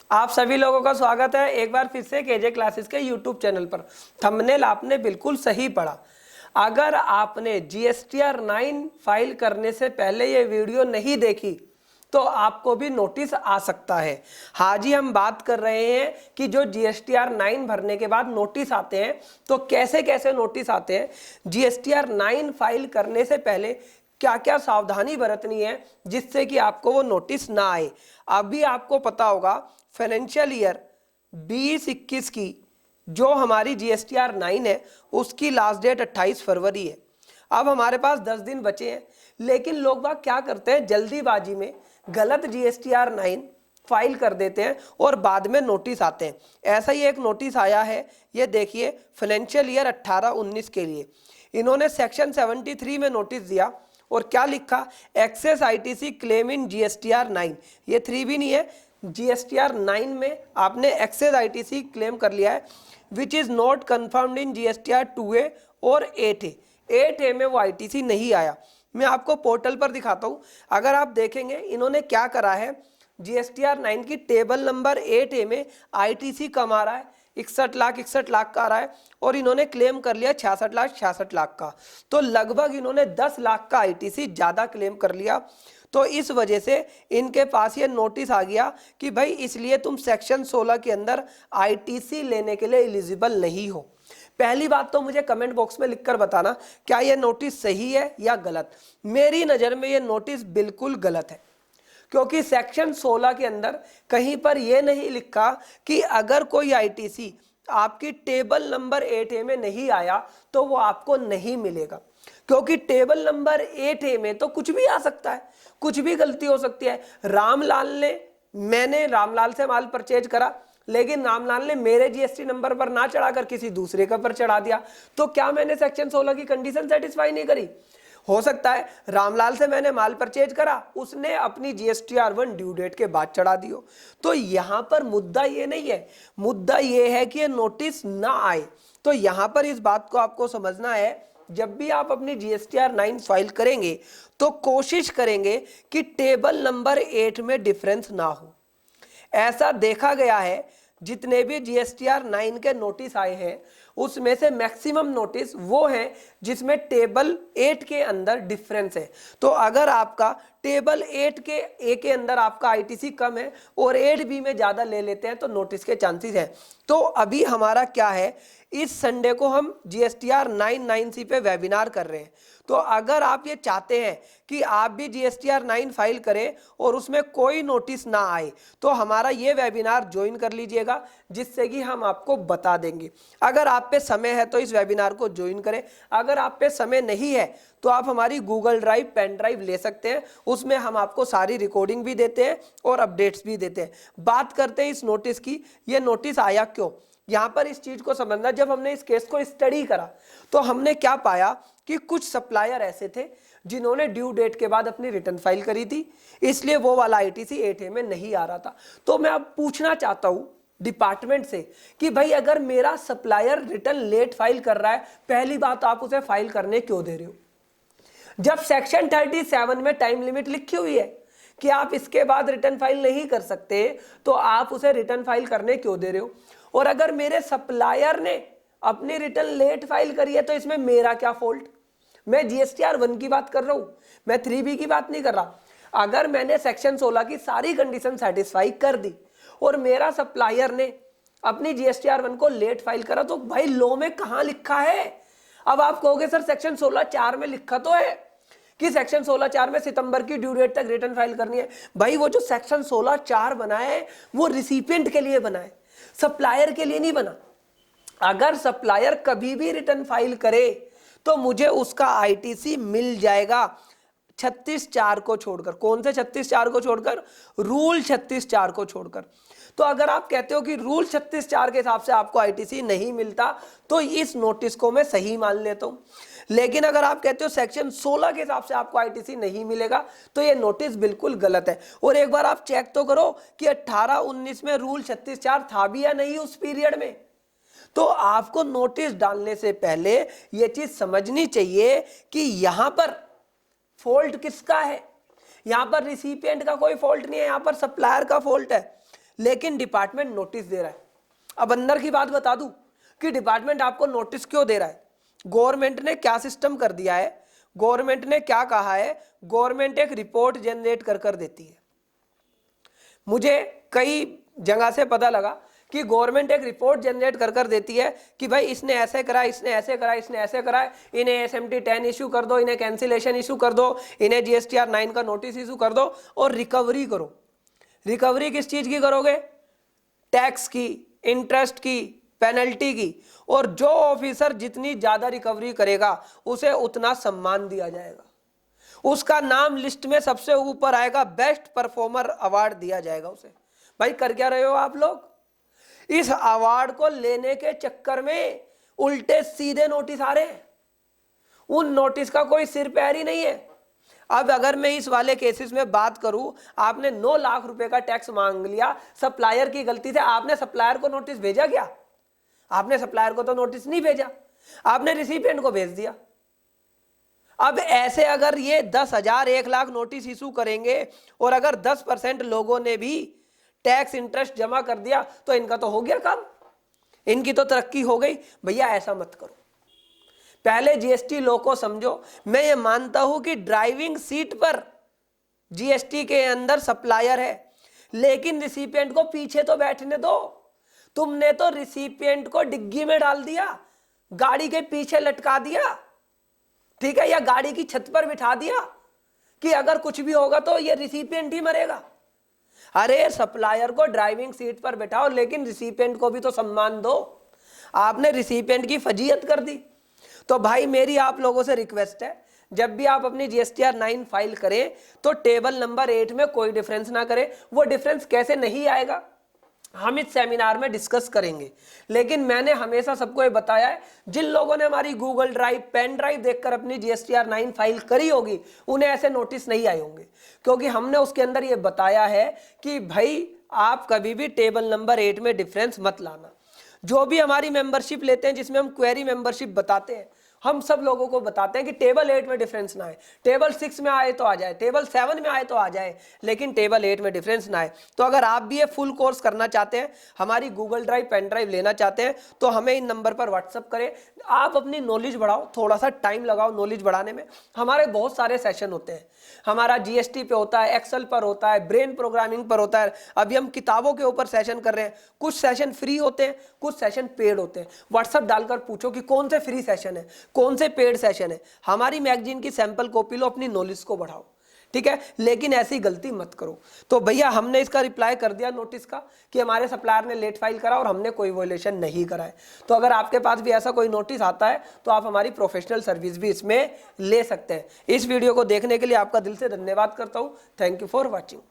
आप सभी लोगों का स्वागत है एक बार फिर से केजे क्लासेस के यूट्यूब चैनल पर। थंबनेल आपने बिल्कुल सही पढ़ा। अगर आपने जीएसटीआर 9 फाइल करने से पहले ये वीडियो नहीं देखी तो आपको भी नोटिस आ सकता है। हाँ जी, हम बात कर रहे हैं कि जो जीएसटीआर 9 भरने के बाद नोटिस आते हैं तो कैसे कैसे नोटिस आते हैं। जीएसटीआर 9 फाइल करने से पहले क्या क्या सावधानी बरतनी है जिससे कि आपको वो नोटिस ना आए। अभी आपको पता होगा फाइनेंशियल ईयर 20-21 की जो हमारी जीएसटीआर 9 है उसकी लास्ट डेट 28 फरवरी है। अब हमारे पास 10 दिन बचे हैं, लेकिन लोग बाग क्या करते हैं, जल्दीबाजी में गलत जीएसटीआर 9 फाइल कर देते हैं और बाद में नोटिस आते हैं। ऐसा ही एक नोटिस आया है, ये देखिए, फाइनेंशियल ईयर 18-19 के लिए इन्होंने सेक्शन 73 में नोटिस दिया और क्या लिखा, excess ITC claim in GSTR 9। ये 3 भी नहीं है, जीएसटीआर 9 में आपने एक्सेस आईटीसी क्लेम कर लिया है which is not confirmed in GSTR 2A और 8A। 8A में वो आईटीसी नहीं आया। मैं आपको पोर्टल पर दिखाता हूं। अगर आप देखेंगे इन्होंने क्या करा है, जीएसटीआर 9 की टेबल नंबर 8A में आईटीसी कम आ रहा है, 61 लाख का आ रहा है और इन्होंने क्लेम कर लिया 66 लाख का। तो लगभग इन्होंने 10 लाख का आईटीसी ज्यादा क्लेम कर लिया। तो इस वजह से इनके पास ये नोटिस आ गया कि भाई इसलिए तुम सेक्शन 16 के अंदर आईटीसी लेने के लिए एलिजिबल नहीं हो। पहली बात तो मुझे कमेंट बॉक्स में लिखकर बताना क्या ये नोटिस सही है या गलत। मेरी नज़र में ये नोटिस बिल्कुल गलत है, क्योंकि सेक्शन 16 के अंदर कहीं पर यह नहीं लिखा कि अगर कोई आईटीसी आपकी टेबल नंबर 8A में नहीं आया तो वो आपको नहीं मिलेगा। क्योंकि टेबल नंबर 8A में तो कुछ भी आ सकता है, कुछ भी गलती हो सकती है। मैंने रामलाल से माल परचेज करा, लेकिन रामलाल ने मेरे जीएसटी नंबर पर ना चढ़ाकर किसी दूसरे का पर चढ़ा दिया, तो क्या मैंने सेक्शन 16 की कंडीशन सेटिस्फाई नहीं करी? हो सकता है रामलाल से मैंने माल परचेज करा, उसने अपनी जीएसटीआर 1 ड्यू डेट के बाद चढ़ा दियो। तो यहां पर मुद्दा ये नहीं है, मुद्दा ये है कि ये नोटिस ना आए। तो यहां पर इस बात को आपको समझना है, जब भी आप अपनी जीएसटीआर 9 फाइल करेंगे तो कोशिश करेंगे कि टेबल नंबर 8 में डिफरेंस ना हो। ऐसा देखा गया है जितने भी जीएसटीआर 9 के नोटिस आए हैं उसमें से मैक्सिमम नोटिस वो हैं जिसमें टेबल 8 के अंदर डिफरेंस है। तो अगर आपका टेबल 8 के ए के अंदर आपका आईटीसी कम है और 8B में ज़्यादा ले लेते हैं तो नोटिस के चांसेस हैं। तो अभी हमारा क्या है, इस संडे को हम जीएसटीआर 9 पे वेबिनार कर रहे हैं। तो अगर आप ये चाहते हैं कि आप भी जीएसटीआर 9 फाइल करें और उसमें कोई नोटिस ना आए तो हमारा ये वेबिनार ज्वाइन कर लीजिएगा, जिससे कि हम आपको बता देंगे। अगर आप पे समय है तो इस वेबिनार को ज्वाइन करें, अगर आप पे समय नहीं है तो आप हमारी गूगल ड्राइव, पेन ड्राइव ले सकते हैं, उसमें हम आपको सारी रिकॉर्डिंग भी देते हैं और अपडेट्स भी देते हैं। बात करते हैं इस नोटिस की, ये नोटिस आया क्यों। यहां पर इस चीज को समझना, जब हमने इस केस को स्टडी करा तो हमने क्या पाया कि कुछ सप्लायर ऐसे थे जिन्होंने ड्यू डेट के बाद अपनी रिटर्न फाइल करी थी, इसलिए वो वाला आईटीसी 8A में नहीं आ रहा था। तो मैं अब पूछना चाहता हूं डिपार्टमेंट से कि भाई अगर मेरा सप्लायर रिटर्न लेट फाइल कर रहा है, पहली बात आप उसे फाइल करने क्यों दे रहे हो? जब सेक्शन 37 में टाइम लिमिट लिखी हुई है कि आप इसके बाद रिटर्न फाइल नहीं कर सकते, तो आप उसे रिटर्न फाइल करने क्यों दे रहे हो? और अगर मेरे सप्लायर ने अपनी रिटर्न लेट फाइल करी है तो इसमें मेरा क्या फॉल्ट? मैं जीएसटीआर 1 की बात कर रहा हूं, मैं 3B की बात नहीं कर रहा। अगर मैंने सेक्शन 16 की सारी कंडीशन सेटिस्फाई कर दी और मेरा सप्लायर ने अपनी जीएसटीआर 1 को लेट फाइल करा, तो भाई लॉ में कहां लिखा है? अब आप कहोगे सर सेक्शन 16(4) में लिखा तो है कि सेक्शन 16(4) में सितंबर की ड्यू डेट तक रिटर्न फाइल करनी है। भाई वो जो सेक्शन 16(4) बना है वो रिसिपिएंट के लिए बना है, सप्लायर के लिए नहीं बना। अगर सप्लायर कभी भी रिटर्न फाइल करे तो मुझे उसका आईटीसी मिल जाएगा 36(4) को छोड़कर। कौन से 36(4) को छोड़कर? रूल 36(4) को छोड़कर। तो अगर आप कहते हो कि रूल 36(4) के हिसाब से आपको आईटीसी नहीं मिलता तो इस नोटिस को मैं सही मान लेता हूं। लेकिन अगर आप कहते हो सेक्शन 16 के हिसाब से आपको आईटीसी नहीं मिलेगा तो ये नोटिस बिल्कुल गलत है। और एक बार आप चेक तो करो कि 18-19 में रूल 36(4) था भी या नहीं उस पीरियड में। तो आपको नोटिस डालने से पहले यह चीज समझनी चाहिए कि यहां पर फॉल्ट किसका है। यहां पर रिसिपिएंट का कोई फॉल्ट नहीं है, यहां पर सप्लायर का फॉल्ट है। लेकिन डिपार्टमेंट नोटिस दे रहा है। अब अंदर की बात बता दूं कि डिपार्टमेंट आपको नोटिस क्यों दे रहा है। गवर्नमेंट ने क्या सिस्टम कर दिया है, गवर्नमेंट ने क्या कहा है, गवर्नमेंट एक रिपोर्ट जनरेट कर देती है। मुझे कई जगह से पता लगा कि गवर्नमेंट एक रिपोर्ट जनरेट कर देती है कि भाई इसने ऐसे करा, इसने ऐसे करा, इसने ऐसे करा, इन्हें SMT 10 इशू कर दो, इन्हें कैंसिलेशन इशू कर दो, इन्हें GSTR 9 का नोटिस इशू कर दो और रिकवरी करो। रिकवरी किस चीज की करोगे? टैक्स की, इंटरेस्ट की, पेनल्टी की। और जो ऑफिसर जितनी ज्यादा रिकवरी करेगा उसे उतना सम्मान दिया जाएगा, उसका नाम लिस्ट में सबसे ऊपर आएगा, बेस्ट परफॉर्मर अवार्ड दिया जाएगा उसे। भाई कर क्या रहे हो आप लोग? इस अवार्ड को लेने के चक्कर में उल्टे सीधे नोटिस आ रहे हैं, उन नोटिस का कोई सिर पैर ही नहीं है। अब अगर मैं इस वाले केसेस में बात करूं, आपने 9 लाख रुपए का टैक्स मांग लिया, सप्लायर की गलती से, आपने सप्लायर को नोटिस भेजा क्या? आपने सप्लायर को तो नोटिस नहीं भेजा, आपने रिसिपिएंट को भेज दिया। अब ऐसे अगर ये 10,000 1 लाख नोटिस इशू करेंगे और अगर 10% लोगों ने भी टैक्स इंटरेस्ट जमा कर दिया तो इनका तो हो गया काम, इनकी तो तरक्की हो गई। भैया ऐसा मत करो, पहले GST लॉ को समझो। मैं ये मानता हूं कि ड्राइविंग सीट पर GST के अंदर सप्लायर है, लेकिन रिसिपिएंट को पीछे तो बैठने दो। तुमने तो रिसिपिएंट को डिग्गी में डाल दिया, गाड़ी के पीछे लटका दिया, ठीक है, या गाड़ी की छत पर बिठा दिया कि अगर कुछ भी होगा तो ये रिसिपिएंट ही मरेगा। अरे सप्लायर को ड्राइविंग सीट पर बैठाओ, लेकिन रिसिपिएंट को भी तो सम्मान दो। आपने रिसिपिएंट की फजीयत कर दी। तो भाई मेरी आप लोगों से रिक्वेस्ट है, जब भी आप अपनी GSTR 9 फाइल करें तो टेबल नंबर 8 में कोई डिफरेंस ना करें। वो डिफरेंस कैसे नहीं आएगा हम इस सेमिनार में डिस्कस करेंगे, लेकिन मैंने हमेशा सबको ये बताया है, जिन लोगों ने हमारी गूगल ड्राइव, पेन ड्राइव देखकर अपनी GSTR 9 फाइल करी होगी उन्हें ऐसे नोटिस नहीं आए होंगे, क्योंकि हमने उसके अंदर ये बताया है कि भाई आप कभी भी टेबल नंबर 8 में डिफरेंस मत लाना। जो भी हमारी मेंबरशिप लेते हैं, जिसमें हम क्वेरी मेंबरशिप बताते हैं, हम सब लोगों को बताते हैं कि टेबल 8 में डिफरेंस ना आए, टेबल 6 में आए तो आ जाए, टेबल 7 में आए तो आ जाए, लेकिन टेबल 8 में डिफरेंस ना आए। तो अगर आप भी ये फुल कोर्स करना चाहते हैं, हमारी गूगल ड्राइव, पेन ड्राइव लेना चाहते हैं, तो हमें इन नंबर पर व्हाट्सअप करें। आप अपनी नॉलेज बढ़ाओ, थोड़ा सा टाइम लगाओ नॉलेज बढ़ाने में। हमारे बहुत सारे सेशन होते हैं, हमारा GST पे होता है, एक्सेल पर होता है, ब्रेन प्रोग्रामिंग पर होता है। अभी हम किताबों के ऊपर सेशन कर रहे हैं, कुछ सेशन फ्री होते हैं, कुछ सेशन पेड होते हैं। व्हाट्सअप डालकर पूछो कि कौन से फ्री सेशन है, कौन से पेड सेशन है। हमारी मैगजीन की सैंपल कॉपी लो, अपनी नॉलेज को बढ़ाओ, ठीक है, लेकिन ऐसी गलती मत करो। तो भैया हमने इसका रिप्लाई कर दिया नोटिस का कि हमारे सप्लायर ने लेट फाइल करा और हमने कोई वॉयलेशन नहीं करा है। तो अगर आपके पास भी ऐसा कोई नोटिस आता है तो आप हमारी प्रोफेशनल सर्विस भी इसमें ले सकते हैं। इस वीडियो को देखने के लिए आपका दिल से धन्यवाद करता हूं। Thank you for watching.